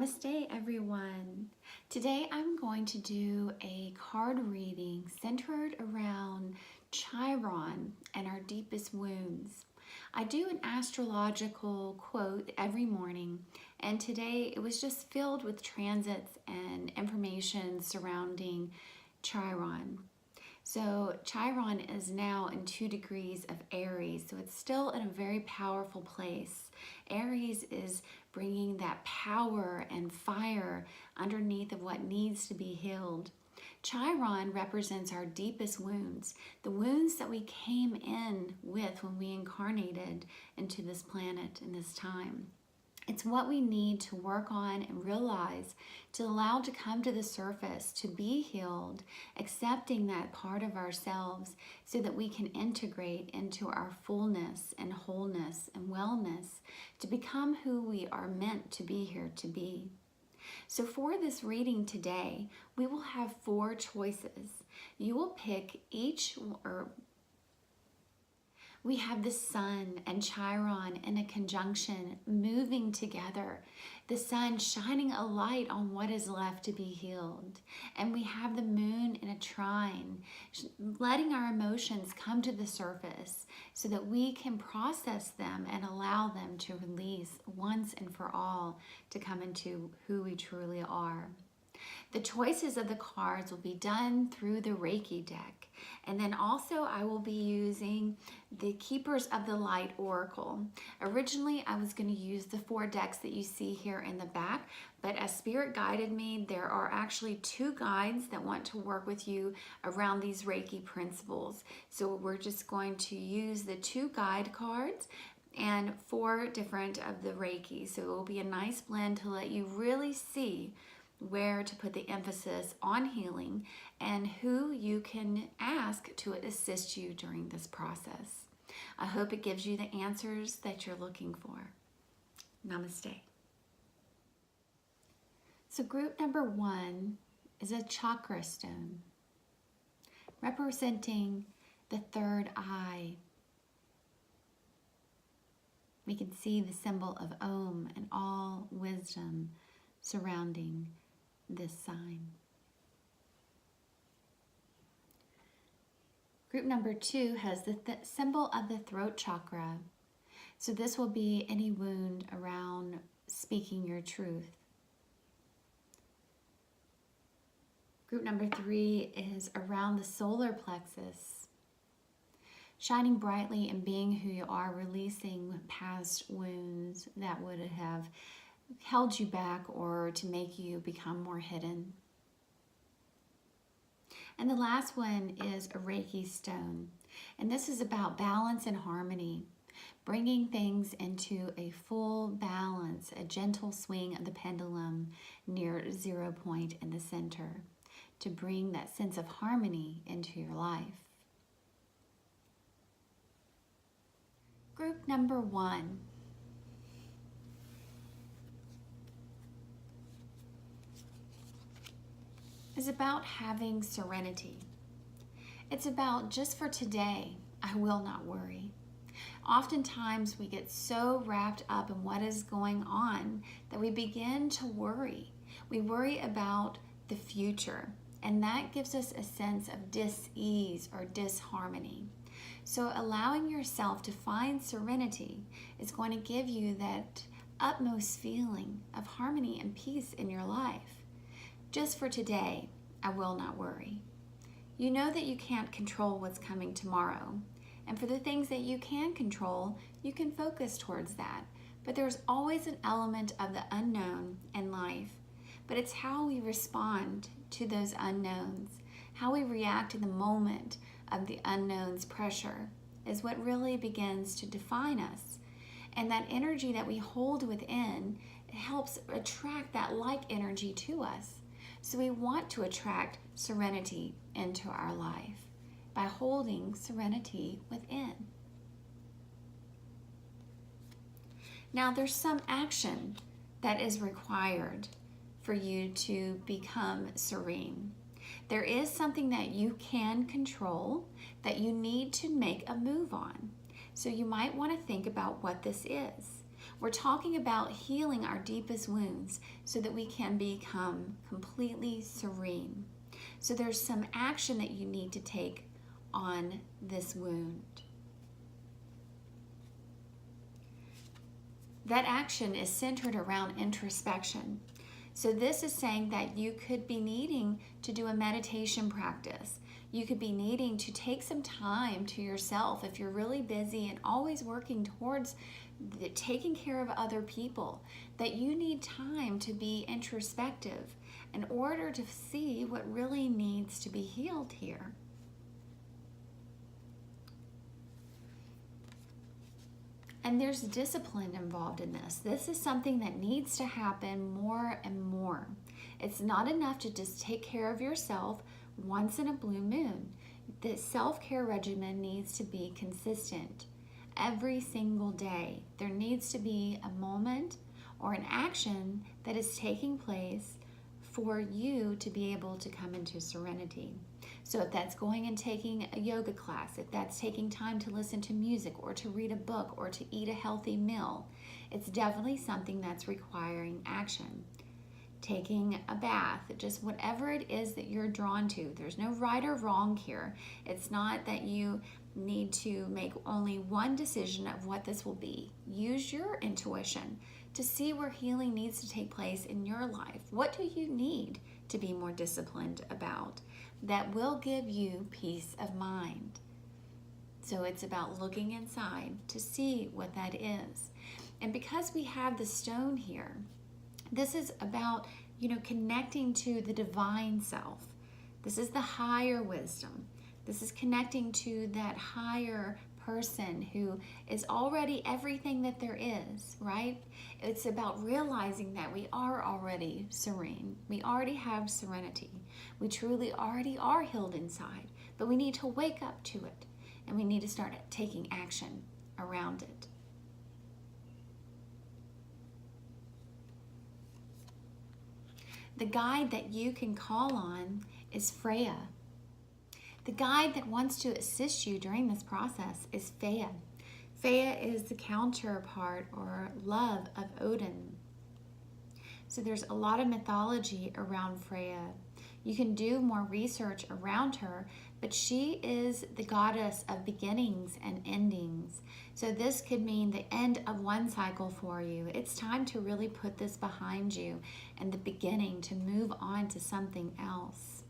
Namaste, everyone. Today I'm going to do a card reading centered around Chiron and our deepest wounds. I do an astrological quote every morning, and today it was just filled with transits and information surrounding Chiron. So Chiron is now in 2 degrees of Aries, so it's still in a very powerful place. Aries is bringing that power and fire underneath of what needs to be healed. Chiron represents our deepest wounds, the wounds that we came in with when we incarnated into this planet in this time. It's what we need to work on and realize to allow to come to the surface, to be healed, accepting that part of ourselves so that we can integrate into our fullness and wholeness and wellness to become who we are meant to be here to be. So for this reading today, we will have 4 choices. You will pick we have the sun and Chiron in a conjunction moving together. The sun shining a light on what is left to be healed. And we have the moon in a trine, letting our emotions come to the surface so that we can process them and allow them to release once and for all to come into who we truly are. The choices of the cards will be done through the Reiki deck. And then also I will be using the Keepers of the Light Oracle. Originally, I was going to use the 4 decks that you see here in the back, but as Spirit guided me, there are actually 2 guides that want to work with you around these Reiki principles. So we're just going to use the 2 guide cards and 4 different of the Reiki. So it will be a nice blend to let you really see where to put the emphasis on healing and who you can ask to assist you during this process. I hope it gives you the answers that you're looking for. Namaste. So group number 1 is a chakra stone, representing the 3rd eye. We can see the symbol of Om and all wisdom surrounding this sign. Group number 2 has the symbol of the throat chakra. So this will be any wound around speaking your truth. Group number 3 is around the solar plexus, shining brightly and being who you are, releasing past wounds that would have held you back or to make you become more hidden. And the last one is a Reiki stone. And this is about balance and harmony, bringing things into a full balance, a gentle swing of the pendulum near 0 point in the center to bring that sense of harmony into your life. Group number 1. Is about having serenity. It's about just for today, I will not worry. Oftentimes we get so wrapped up in what is going on that we begin to worry. We worry about the future, and that gives us a sense of dis-ease or disharmony. So allowing yourself to find serenity is going to give you that utmost feeling of harmony and peace in your life. Just for today, I will not worry. You know that you can't control what's coming tomorrow. And for the things that you can control, you can focus towards that. But there's always an element of the unknown in life. But it's how we respond to those unknowns, how we react in the moment of the unknown's pressure is what really begins to define us. And that energy that we hold within, it helps attract that like energy to us. So we want to attract serenity into our life by holding serenity within. Now there's some action that is required for you to become serene. There is something that you can control that you need to make a move on. So you might want to think about what this is. We're talking about healing our deepest wounds so that we can become completely serene. So there's some action that you need to take on this wound. That action is centered around introspection. So this is saying that you could be needing to do a meditation practice. You could be needing to take some time to yourself if you're really busy and always working towards taking care of other people, that you need time to be introspective in order to see what really needs to be healed here. And there's discipline involved in this. This is something that needs to happen more and more. It's not enough to just take care of yourself once in a blue moon. The self-care regimen needs to be consistent. Every single day, there needs to be a moment or an action that is taking place for you to be able to come into serenity. So if that's going and taking a yoga class, if that's taking time to listen to music or to read a book or to eat a healthy meal, it's definitely something that's requiring action. Taking a bath, just whatever it is that you're drawn to. There's no right or wrong here. It's not that you need to make only one decision of what this will be. Use your intuition to see where healing needs to take place in your life. What do you need to be more disciplined about that will give you peace of mind? So it's about looking inside to see what that is. And because we have the stone here, this is about, connecting to the divine self. This is the higher wisdom. This is connecting to that higher person who is already everything that there is, right? It's about realizing that we are already serene. We already have serenity. We truly already are healed inside, but we need to wake up to it, and we need to start taking action around it. The guide that you can call on is Freya. The guide that wants to assist you during this process is Freya. Freya is the counterpart or love of Odin. So there's a lot of mythology around Freya. You can do more research around her, but she is the goddess of beginnings and endings. So this could mean the end of one cycle for you. It's time to really put this behind you and the beginning to move on to something else.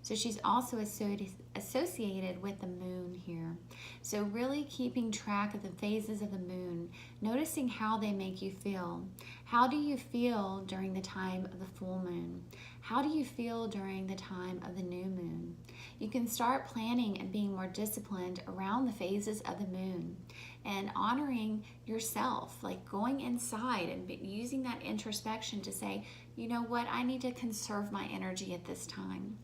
So she's also associated with the moon here. So really keeping track of the phases of the moon, noticing how they make you feel. How do you feel during the time of the full moon? How do you feel during the time of the new moon? You can start planning and being more disciplined around the phases of the moon and honoring yourself, like going inside and using that introspection to say, you know what, I need to conserve my energy at this time.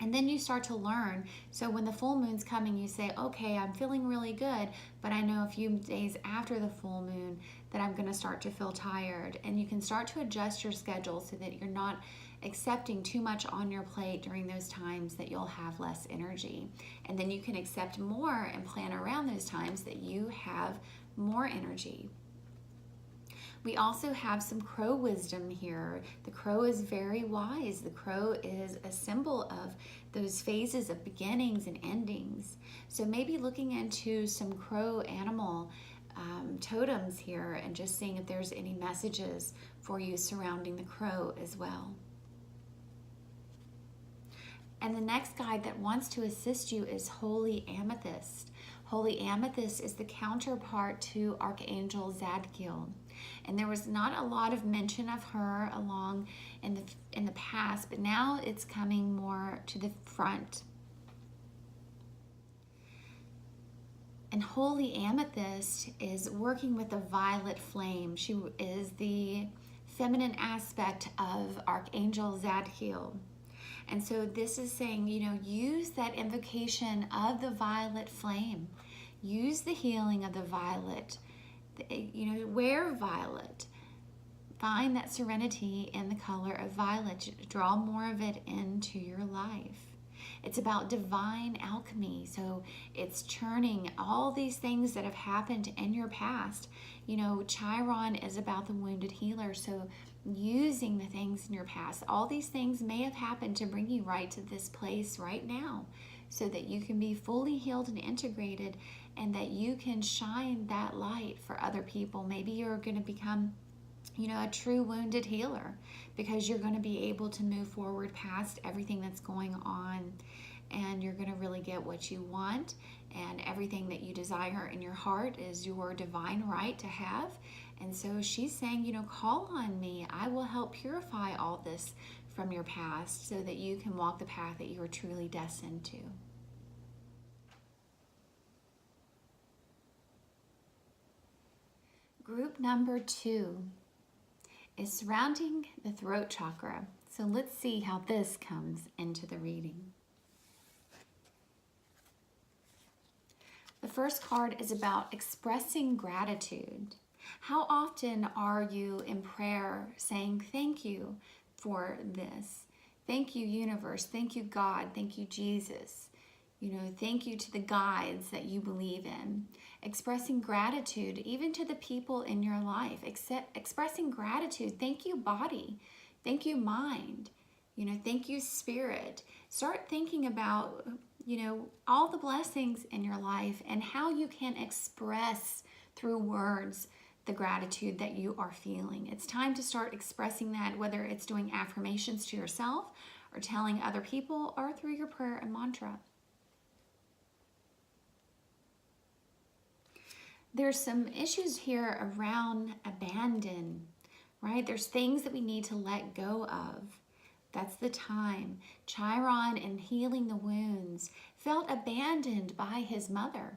And then you start to learn. So when the full moon's coming, you say, okay, I'm feeling really good, but I know a few days after the full moon that I'm going to start to feel tired. And you can start to adjust your schedule so that you're not accepting too much on your plate during those times that you'll have less energy. And then you can accept more and plan around those times that you have more energy. We also have some crow wisdom here. The crow is very wise. The crow is a symbol of those phases of beginnings and endings. So maybe looking into some crow animal totems here and just seeing if there's any messages for you surrounding the crow as well. And the next guide that wants to assist you is Holy Amethyst. Holy Amethyst is the counterpart to Archangel Zadkiel. And there was not a lot of mention of her along in the past, but now it's coming more to the front. And Holy Amethyst is working with the violet flame. She is the feminine aspect of Archangel Zadkiel. And so this is saying, use that invocation of the violet flame. Use the healing of the violet. Wear violet. Find that serenity in the color of violet. Draw more of it into your life. It's about divine alchemy. So it's churning all these things that have happened in your past. You know, Chiron is about the wounded healer. So using the things in your past, all these things may have happened to bring you right to this place right now, so that you can be fully healed and integrated, and that you can shine that light for other people. Maybe you're going to become, you know, a true wounded healer, because you're going to be able to move forward past everything that's going on, and you're going to really get what you want, and everything that you desire in your heart is your divine right to have. And so she's saying, you know, call on me. I will help purify all this from your past, so that you can walk the path that you are truly destined to. Group number 2 is surrounding the throat chakra. So let's see how this comes into the reading. The first card is about expressing gratitude. How often are you in prayer saying thank you for this? Thank you, universe. Thank you, God. Thank you, Jesus. You know, thank you to the guides that you believe in. Expressing gratitude even to the people in your life. Expressing gratitude. Thank you, body. Thank you, mind. You know, thank you, spirit. Start thinking about, you know, all the blessings in your life and how you can express through words the gratitude that you are feeling. It's time to start expressing that, whether it's doing affirmations to yourself or telling other people, or through your prayer and mantra. There's some issues here around abandon, right? There's things that we need to let go of. That's the time. Chiron, in healing the wounds, felt abandoned by his mother.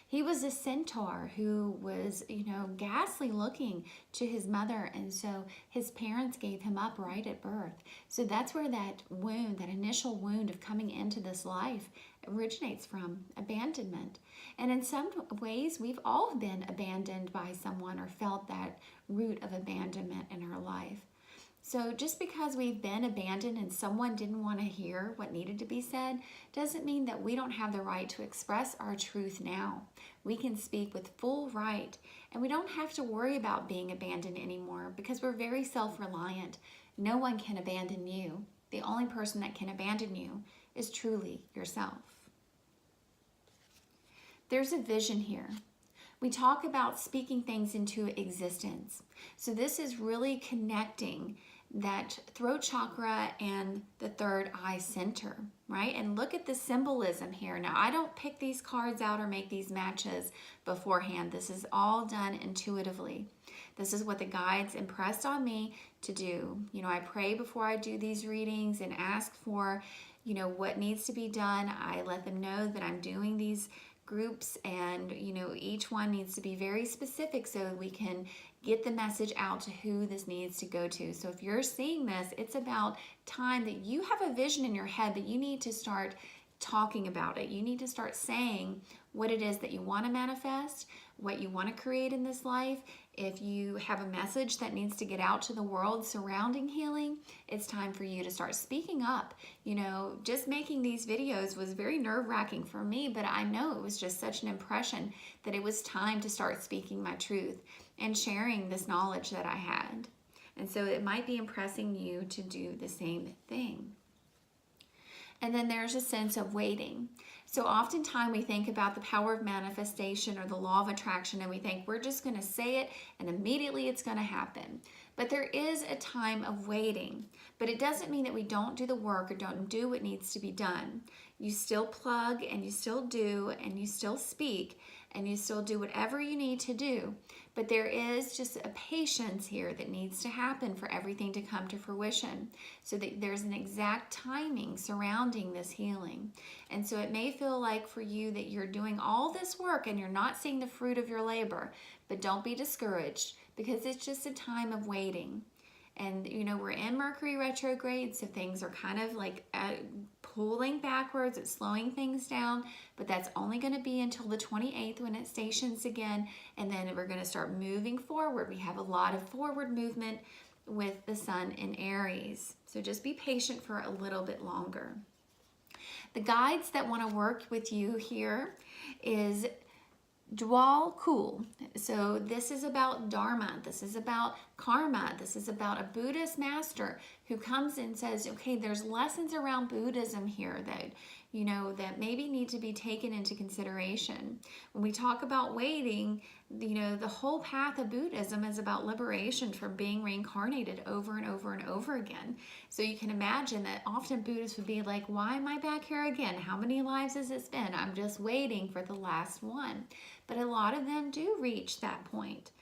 He was a centaur who was, you know, ghastly looking to his mother, and so his parents gave him up right at birth. So that's where that wound, that initial wound of coming into this life, originates from, abandonment. And in some ways, we've all been abandoned by someone or felt that root of abandonment in our life. So just because we've been abandoned and someone didn't want to hear what needed to be said, doesn't mean that we don't have the right to express our truth now. We can speak with full right, and we don't have to worry about being abandoned anymore, because we're very self-reliant. No one can abandon you. The only person that can abandon you is truly yourself. There's a vision here. We talk about speaking things into existence. So this is really connecting that throat chakra and the third eye center, right? And look at the symbolism here. Now, I don't pick these cards out or make these matches beforehand. This is all done intuitively. This is what the guides impressed on me to do. You know, I pray before I do these readings and ask for, you know, what needs to be done. I let them know that I'm doing these groups, and you know, each one needs to be very specific so we can get the message out to who this needs to go to. So if you're seeing this, it's about time that you have a vision in your head, that you need to start talking about it. You need to start saying what it is that you want to manifest, what you want to create in this life. If you have a message that needs to get out to the world surrounding healing, it's time for you to start speaking up. You know, just making these videos was very nerve-wracking for me, but I know it was just such an impression that it was time to start speaking my truth and sharing this knowledge that I had. And so it might be impressing you to do the same thing. And then there's a sense of waiting. So oftentimes we think about the power of manifestation or the law of attraction, and we think we're just going to say it and immediately it's going to happen. But there is a time of waiting. But it doesn't mean that we don't do the work or don't do what needs to be done. You still plug, and you still do, and you still speak, and you still do whatever you need to do. But there is just a patience here that needs to happen for everything to come to fruition, so that there's an exact timing surrounding this healing. And so it may feel like for you that you're doing all this work and you're not seeing the fruit of your labor, but don't be discouraged, because it's just a time of waiting. And you know, we're in Mercury Retrograde, so things are kind of like pulling backwards, it's slowing things down, but that's only going to be until the 28th when it stations again, and then we're going to start moving forward. We have a lot of forward movement with the sun in Aries, so just be patient for a little bit longer. The guides that want to work with you here is Dwal Kul. So this is about Dharma. This is about karma. This is about a Buddhist master who comes and says, okay, there's lessons around Buddhism here that, you know, that maybe need to be taken into consideration. When we talk about waiting, you know, the whole path of Buddhism is about liberation from being reincarnated over and over and over again. So you can imagine that often Buddhists would be like, why am I back here again? How many lives has this been? I'm just waiting for the last one. But a lot of them do reach that point.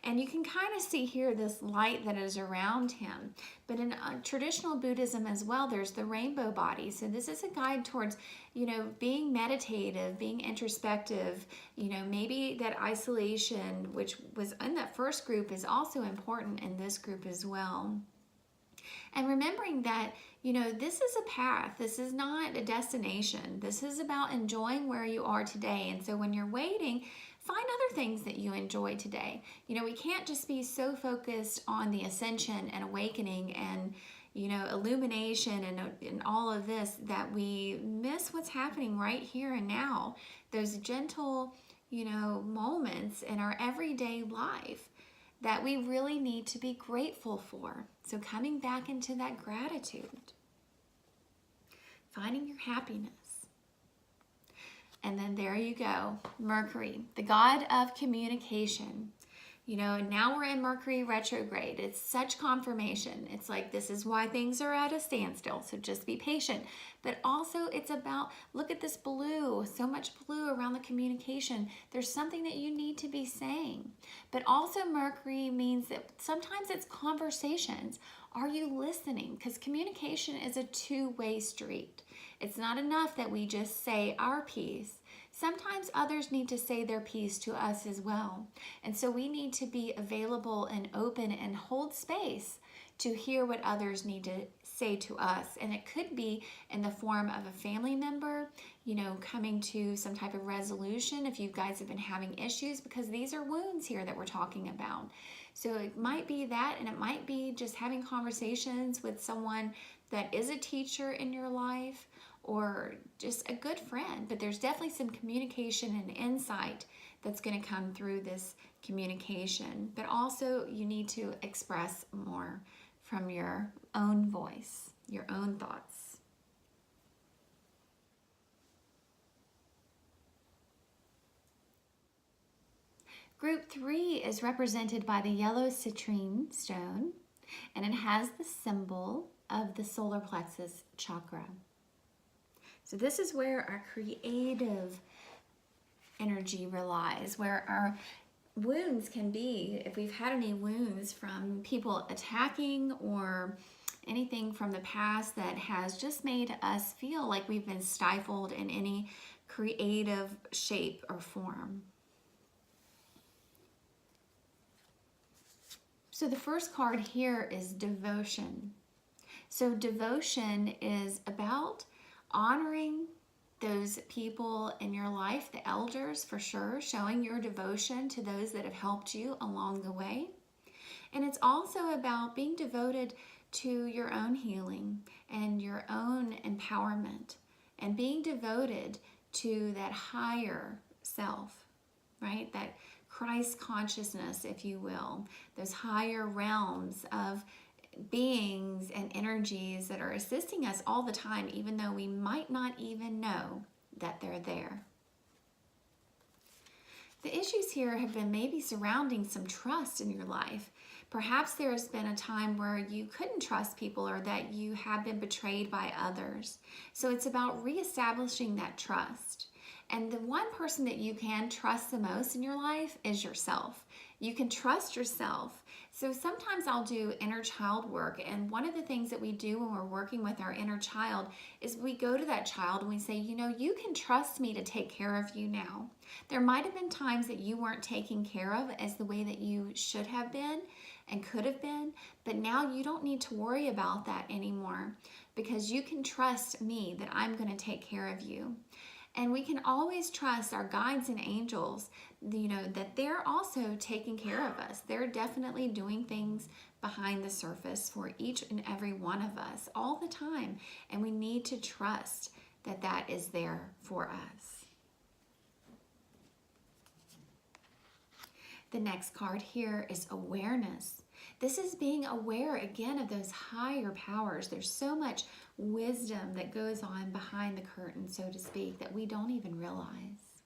And you can kind of see here this light that is around him. But in traditional Buddhism as well, there's the rainbow body. So this is a guide towards, you know, being meditative, being introspective, you know, maybe that isolation, which was in that first group, is also important in this group as well. And remembering that, you know, this is a path. This is not a destination. This is about enjoying where you are today. And so when you're waiting, find other things that you enjoy today. You know, we can't just be so focused on the ascension and awakening and, you know, illumination and all of this that we miss what's happening right here and now. Those gentle, you know, moments in our everyday life that we really need to be grateful for. So coming back into that gratitude, finding your happiness. And then there you go, Mercury, the god of communication. You know, now we're in Mercury retrograde. It's such confirmation. It's like, this is why things are at a standstill. So just be patient. But also it's about, look at this blue, so much blue around the communication. There's something that you need to be saying. But also Mercury means that sometimes it's conversations. Are you listening? Because communication is a two-way street. It's not enough that we just say our piece. Sometimes others need to say their piece to us as well. And so we need to be available and open and hold space to hear what others need to say to us. And it could be in the form of a family member, you know, coming to some type of resolution if you guys have been having issues, because these are wounds here that we're talking about. So it might be that, and it might be just having conversations with someone that is a teacher in your life, or just a good friend. But there's definitely some communication and insight that's going to come through this communication. But also you need to express more from your own voice, your own thoughts. Group 3 is represented by the yellow citrine stone, and it has the symbol of the solar plexus chakra. So this is where our creative energy relies, where our wounds can be, if we've had any wounds from people attacking or anything from the past that has just made us feel like we've been stifled in any creative shape or form. So the first card here is devotion. So devotion is about honoring those people in your life, the elders for sure, showing your devotion to those that have helped you along the way. And it's also about being devoted to your own healing and your own empowerment, and being devoted to that higher self, right? That Christ consciousness, if you will, those higher realms of beings and energies that are assisting us all the time, even though we might not even know that they're there. The issues here have been maybe surrounding some trust in your life. Perhaps there has been a time where you couldn't trust people, or that you have been betrayed by others. So it's about reestablishing that trust. And the one person that you can trust the most in your life is yourself. You can trust yourself. So sometimes I'll do inner child work, and one of the things that we do when we're working with our inner child is we go to that child and we say, you know, you can trust me to take care of you now. There might have been times that you weren't taken care of as the way that you should have been and could have been, but now you don't need to worry about that anymore, because you can trust me that I'm going to take care of you. And we can always trust our guides and angels, you know, that they're also taking care of us. They're definitely doing things behind the surface for each and every one of us all the time. And we need to trust that that is there for us. The next card here is awareness. This is being aware again of those higher powers. There's so much wisdom that goes on behind the curtain, so to speak, that we don't even realize.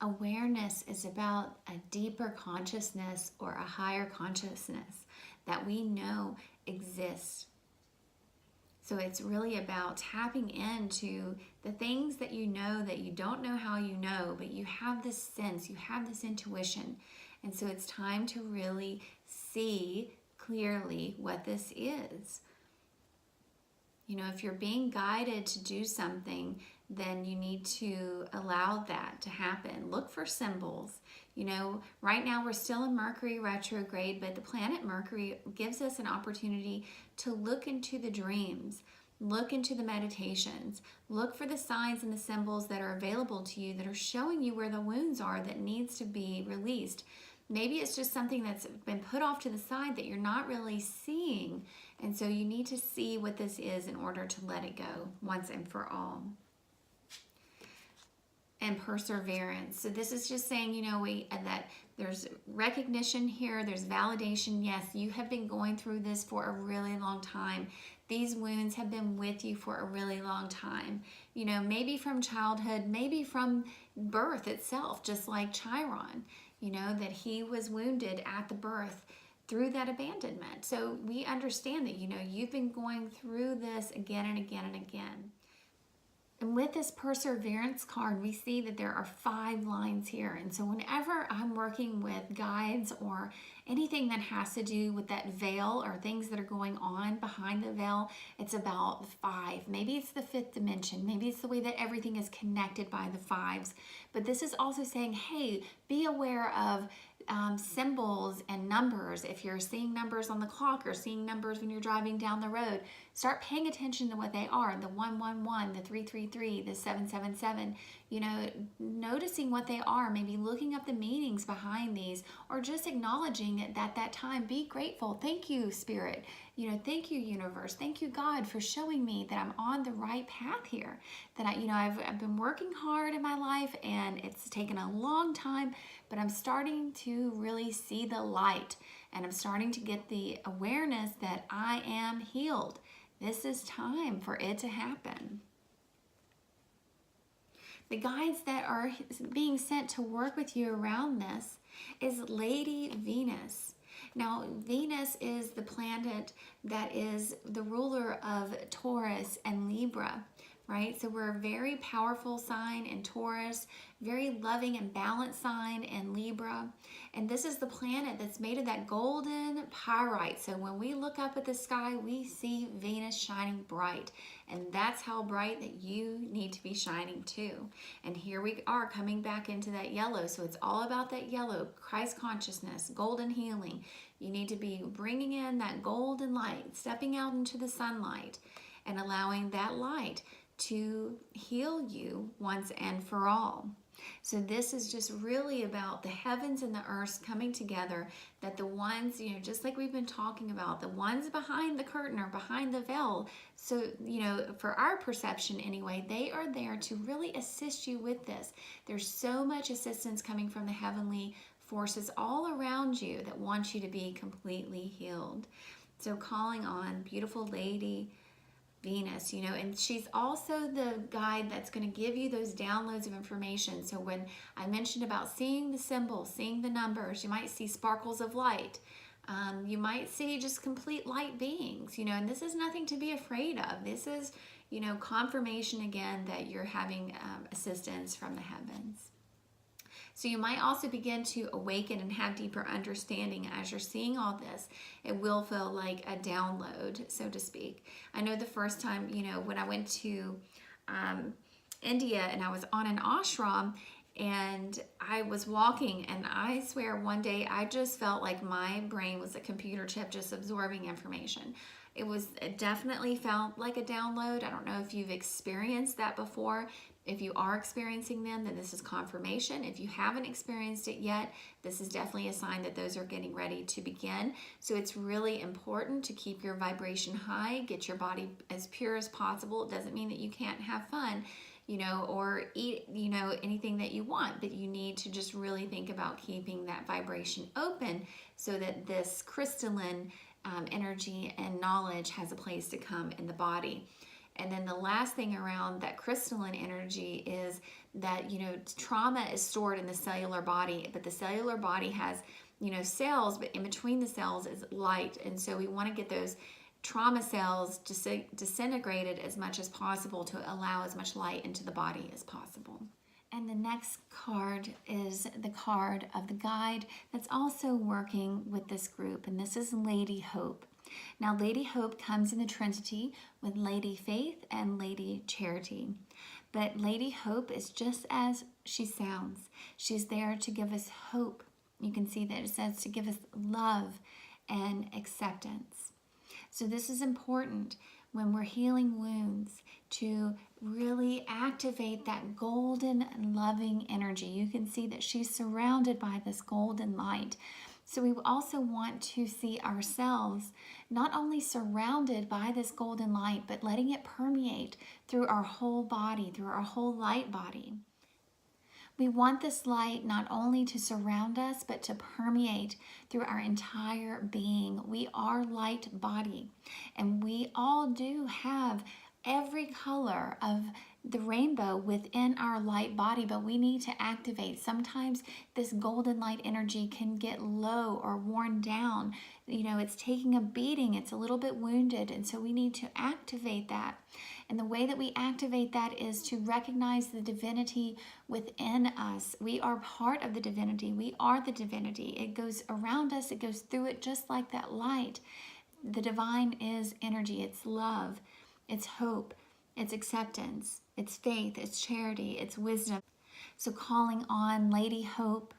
Awareness is about a deeper consciousness or a higher consciousness that we know exists. So it's really about tapping into the things that you don't know how you know, but you have this sense, you have this intuition. And so it's time to really see clearly what this is. You know, if you're being guided to do something, then you need to allow that to happen. Look for symbols. You know, right now we're still in Mercury retrograde, but the planet Mercury gives us an opportunity to look into the dreams, look into the meditations, look for the signs and the symbols that are available to you that are showing you where the wounds are that needs to be released. Maybe it's just something that's been put off to the side that you're not really seeing. And so you need to see what this is in order to let it go once and for all. And perseverance. So this is just saying, you know, that there's recognition here, there's validation. Yes, you have been going through this for a really long time. These wounds have been with you for a really long time. You know, maybe from childhood, maybe from birth itself, just like Chiron, you know, that he was wounded at the birth through that abandonment. So we understand that, you know, you've been going through this again and again and again. And with this perseverance card, we see that there are 5 lines here. And so whenever I'm working with guides or anything that has to do with that veil or things that are going on behind the veil, it's about 5. Maybe it's the 5th dimension. Maybe it's the way that everything is connected by the 5s. But this is also saying, hey, be aware of symbols and numbers. If you're seeing numbers on the clock or seeing numbers when you're driving down the road, start paying attention to what they are. The 111, the 333, the 777, you know, noticing what they are, maybe looking up the meanings behind these, or just acknowledging it at that time. Be grateful. Thank you, Spirit. You know, thank you, universe. Thank you, God, for showing me that I'm on the right path here. That I've been working hard in my life and it's taken a long time, but I'm starting to really see the light and I'm starting to get the awareness that I am healed. This is time for it to happen. The guides that are being sent to work with you around this is Lady Venus. Now, Venus is the planet that is the ruler of Taurus and Libra, right? So we're a very powerful sign in Taurus, very loving and balanced sign in Libra. And this is the planet that's made of that golden pyrite. So when we look up at the sky, we see Venus shining bright. And that's how bright that you need to be shining too. And here we are coming back into that yellow. So it's all about that yellow, Christ consciousness, golden healing. You need to be bringing in that golden light, stepping out into the sunlight and allowing that light to heal you once and for all. So this is just really about the heavens and the earth coming together, that the ones, you know, just like we've been talking about, the ones behind the curtain or behind the veil, so, you know, for our perception anyway, they are there to really assist you with this. There's so much assistance coming from the heavenly forces all around you that want you to be completely healed. So calling on beautiful Lady Venus, you know, and she's also the guide that's going to give you those downloads of information. So when I mentioned about seeing the symbols, seeing the numbers, you might see sparkles of light. You might see just complete light beings, you know, and this is nothing to be afraid of. This is, you know, confirmation again that you're having assistance from the heavens. So you might also begin to awaken and have deeper understanding as you're seeing all this. It will feel like a download, so to speak. I know the first time, you know, when I went to India and I was on an ashram and I was walking, and I swear one day I just felt like my brain was a computer chip just absorbing information. It definitely felt like a download. I don't know if you've experienced that before. If you are experiencing them, then this is confirmation. If you haven't experienced it yet, this is definitely a sign that those are getting ready to begin. So it's really important to keep your vibration high, get your body as pure as possible. It doesn't mean that you can't have fun, or eat, anything that you want, but you need to just really think about keeping that vibration open so that this crystalline energy and knowledge has a place to come in the body. And then the last thing around that crystalline energy is that, trauma is stored in the cellular body, but the cellular body has, cells, but in between the cells is light. And so we want to get those trauma cells disintegrated as much as possible to allow as much light into the body as possible. And the next card is the card of the guide that's also working with this group, and this is Lady Hope. Now, Lady Hope comes in the Trinity with Lady Faith and Lady Charity. But Lady Hope is just as she sounds. She's there to give us hope. You can see that it says to give us love and acceptance. So this is important when we're healing wounds to really activate that golden loving energy. You can see that she's surrounded by this golden light. So we also want to see ourselves not only surrounded by this golden light, but letting it permeate through our whole body, through our whole light body. We want this light not only to surround us, but to permeate through our entire being. We are light body, and we all do have every color of the rainbow within our light body, but we need to activate. Sometimes this golden light energy can get low or worn down. It's taking a beating, it's a little bit wounded, and so we need to activate that. And the way that we activate that is to recognize the divinity within us. We are part of the divinity. We are the divinity. It goes around us, it goes through it just like that light. The divine is energy, it's love, it's hope, it's acceptance, it's faith, it's charity, it's wisdom. So calling on Lady Hope,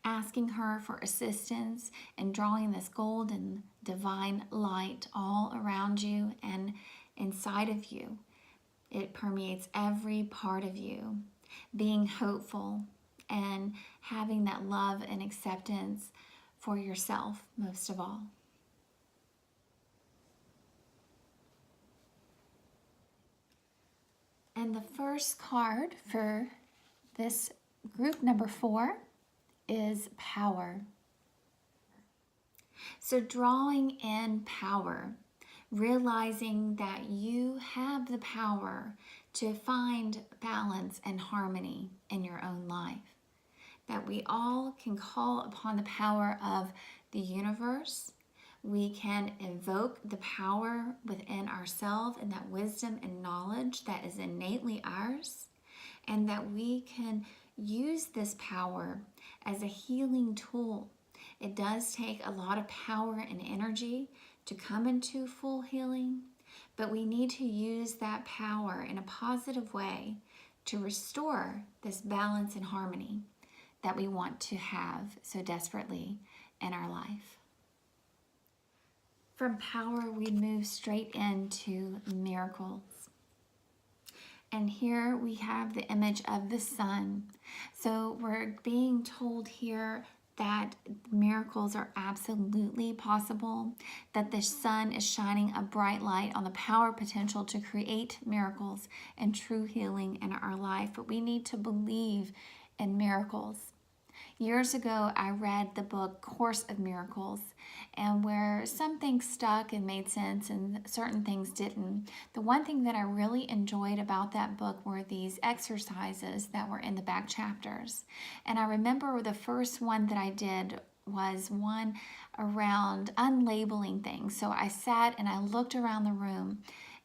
asking her for assistance and drawing this golden divine light all around you and inside of you. It permeates every part of you. Being hopeful and having that love and acceptance for yourself, most of all. And the first card for this group number 4 is power. So drawing in power, realizing that you have the power to find balance and harmony in your own life. That we all can call upon the power of the universe. We can invoke the power within ourselves and that wisdom and knowledge that is innately ours, and that we can use this power as a healing tool. It does take a lot of power and energy to come into full healing, but we need to use that power in a positive way to restore this balance and harmony that we want to have so desperately in our life. From power, we move straight into miracles. And here we have the image of the sun. So we're being told here that miracles are absolutely possible, that the sun is shining a bright light on the power potential to create miracles and true healing in our life. But we need to believe in miracles. Years ago, I read the book Course of Miracles, and where some things stuck and made sense and certain things didn't. The one thing that I really enjoyed about that book were these exercises that were in the back chapters. And I remember the first one that I did was one around unlabeling things. So I sat and I looked around the room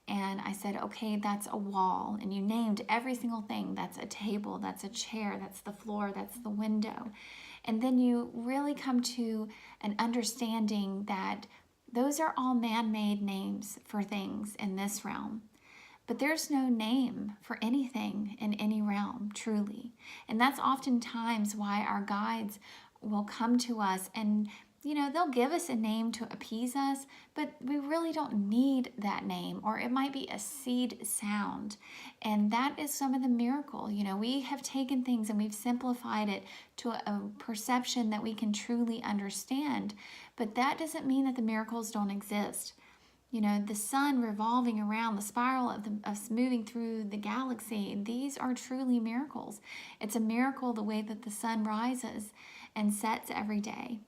and I said, okay, that's a wall. And you named every single thing. That's a table, that's a chair, that's the floor, that's the window. And then you really come to an understanding that those are all man-made names for things in this realm. But there's no name for anything in any realm, truly. And that's oftentimes why our guides will come to us and they'll give us a name to appease us, but we really don't need that name, or it might be a seed sound. And that is some of the miracle. We have taken things and we've simplified it to a perception that we can truly understand, but that doesn't mean that the miracles don't exist. The sun revolving around, the spiral of us moving through the galaxy, these are truly miracles. It's a miracle the way that the sun rises and sets every day,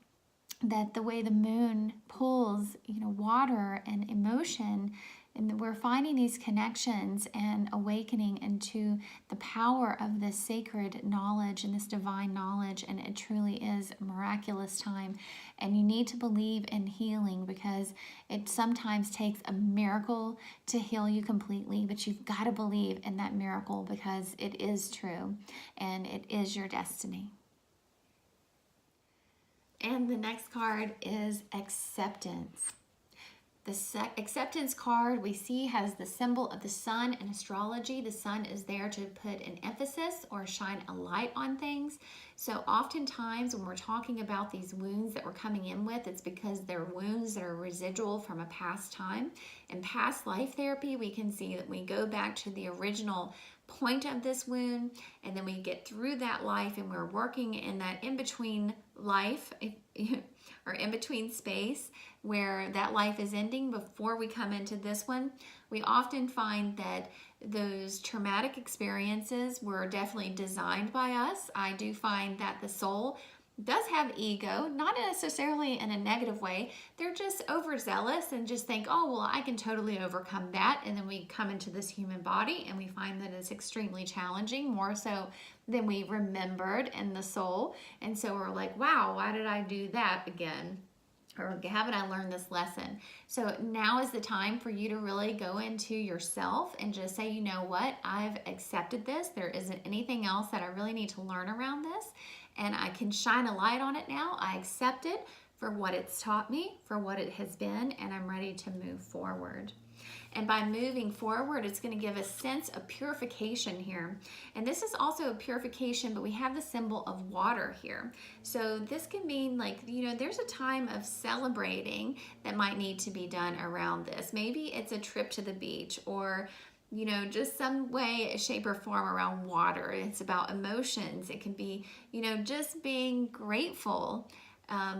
that the way the moon pulls, water and emotion, and we're finding these connections and awakening into the power of this sacred knowledge and this divine knowledge, and it truly is a miraculous time. And you need to believe in healing, because it sometimes takes a miracle to heal you completely, but you've got to believe in that miracle because it is true and it is your destiny. And the next card is acceptance. The acceptance card we see has the symbol of the sun in astrology. The sun is there to put an emphasis or shine a light on things. So oftentimes when we're talking about these wounds that we're coming in with, it's because they're wounds that are residual from a past time. In past life therapy, we can see that we go back to the original point of this wound, and then we get through that life, and we're working in that in-between life or in-between space where that life is ending before we come into this one. We often find that those traumatic experiences were definitely designed by us. I do find that the soul does have ego, not necessarily in a negative way. They're just overzealous and just think, oh, well, I can totally overcome that. And then we come into this human body and we find that it's extremely challenging, more so than we remembered in the soul. And so we're like, wow, why did I do that again? Or haven't I learned this lesson? So now is the time for you to really go into yourself and just say, you know what, I've accepted this. There isn't anything else that I really need to learn around this. And I can shine a light on it now. I accept it for what it's taught me, for what it has been, and I'm ready to move forward. And by moving forward, it's going to give a sense of purification here. And this is also a purification, but we have the symbol of water here. So this can mean like, there's a time of celebrating that might need to be done around this. Maybe it's a trip to the beach, or just some way, shape, or form around water. It's about emotions. It can be, just being grateful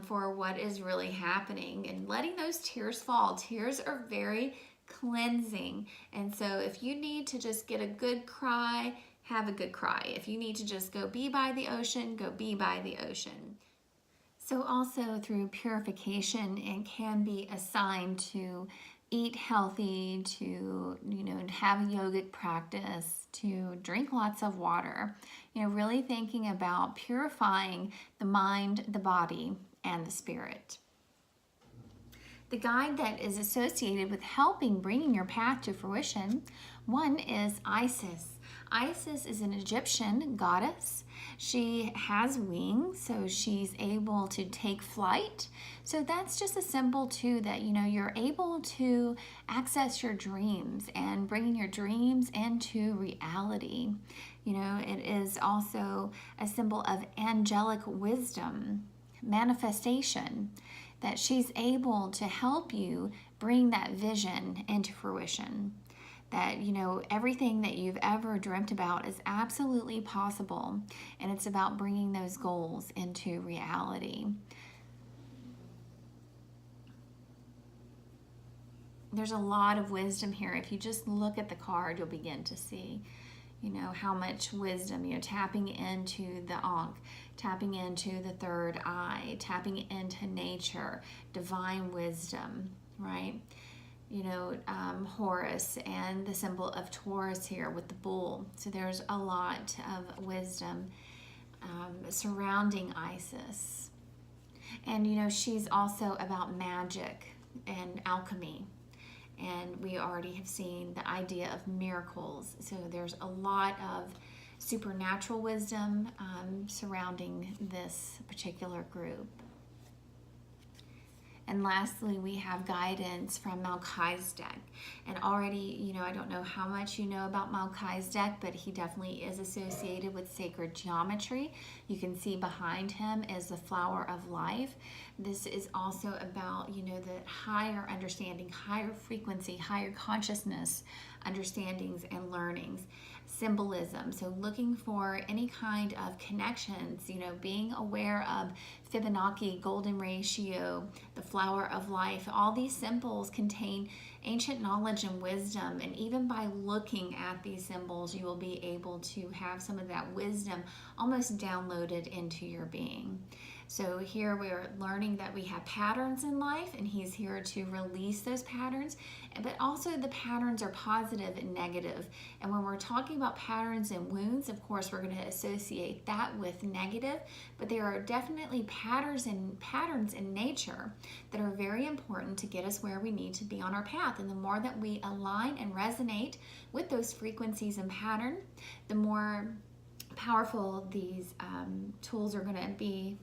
for what is really happening and letting those tears fall. Tears are very cleansing. And so if you need to just get a good cry, have a good cry. If you need to just go be by the ocean, go be by the ocean. So also through purification, it can be assigned to eat healthy, to have a yogic practice, to drink lots of water, really thinking about purifying the mind, the body, and the spirit. The guide that is associated with helping bringing your path to fruition, one is Isis. Isis is an Egyptian goddess. She has wings, so she's able to take flight. So that's just a symbol too that, you're able to access your dreams and bringing your dreams into reality. It is also a symbol of angelic wisdom, manifestation, that she's able to help you bring that vision into fruition. That, everything that you've ever dreamt about is absolutely possible, and it's about bringing those goals into reality. There's a lot of wisdom here. If you just look at the card, you'll begin to see, how much wisdom, tapping into the Ankh, tapping into the third eye, tapping into nature, divine wisdom, right? Horus and the symbol of Taurus here with the bull. So there's a lot of wisdom surrounding Isis. And, she's also about magic and alchemy. And we already have seen the idea of miracles. So there's a lot of supernatural wisdom surrounding this particular group. And lastly, we have guidance from Malachi Stack. And already, I don't know how much you know about Malachi Stack, but he definitely is associated with sacred geometry. You can see behind him is the flower of life. This is also about, the higher understanding, higher frequency, higher consciousness understandings and learnings. Symbolism, so looking for any kind of connections, being aware of Fibonacci, golden ratio, the flower of life. All these symbols contain ancient knowledge and wisdom, and even by looking at these symbols, you will be able to have some of that wisdom almost downloaded into your being. So here we're learning that we have patterns in life, and he's here to release those patterns, but also the patterns are positive and negative. And when we're talking about patterns and wounds, of course, we're going to associate that with negative, but there are definitely patterns in nature that are very important to get us where we need to be on our path. And the more that we align and resonate with those frequencies and pattern, the more powerful these tools are going to be.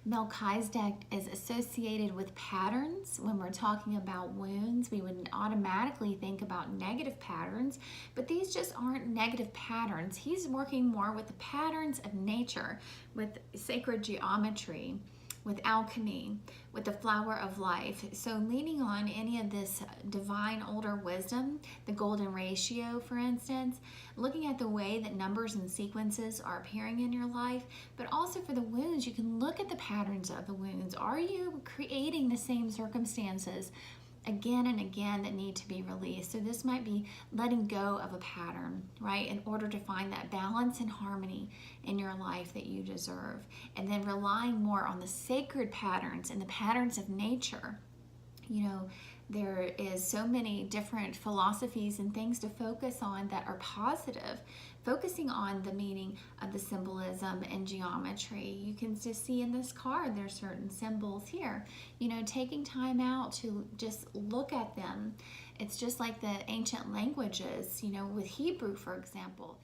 Malachi Stack is associated with patterns. When we're talking about wounds, we would automatically think about negative patterns, but these just aren't negative patterns. He's working more with the patterns of nature, with sacred geometry, with alchemy, with the flower of life. So leaning on any of this divine older wisdom, the golden ratio, for instance, looking at the way that numbers and sequences are appearing in your life, but also for the wounds, you can look at the patterns of the wounds. Are you creating the same circumstances again and again that need to be released? So this might be letting go of a pattern, right, in order to find that balance and harmony in your life that you deserve. And then relying more on the sacred patterns and the patterns of nature. There is so many different philosophies and things to focus on that are positive, focusing on the meaning of the symbolism and geometry. You can just see in this card, there's certain symbols here. Taking time out to just look at them. It's just like the ancient languages, with Hebrew, for example.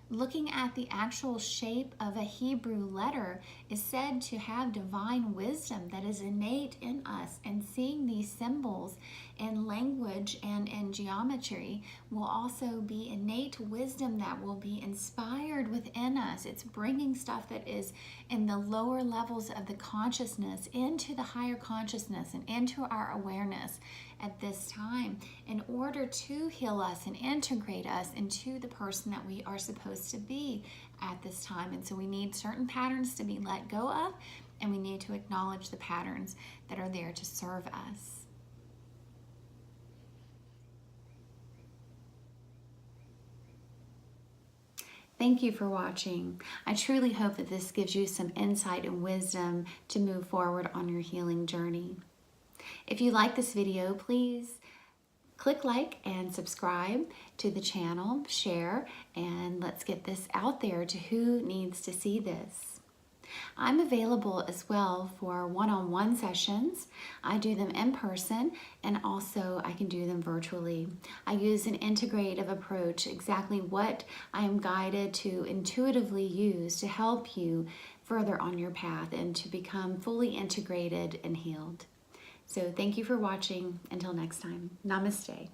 Looking at the actual shape of a Hebrew letter is said to have divine wisdom that is innate in us, and seeing these symbols in language and in geometry will also be innate wisdom that will be inspired within us. It's bringing stuff that is in the lower levels of the consciousness into the higher consciousness and into our awareness at this time in order to heal us and integrate us into the person that we are supposed to be at this time. And so we need certain patterns to be let go of, and we need to acknowledge the patterns that are there to serve us. Thank you for watching. I truly hope that this gives you some insight and wisdom to move forward on your healing journey. If you like this video, please click like and subscribe to the channel, share, and let's get this out there to who needs to see this. I'm available as well for one-on-one sessions. I do them in person, and also I can do them virtually. I use an integrative approach, exactly what I am guided to intuitively use to help you further on your path and to become fully integrated and healed. So thank you for watching. Until next time, namaste.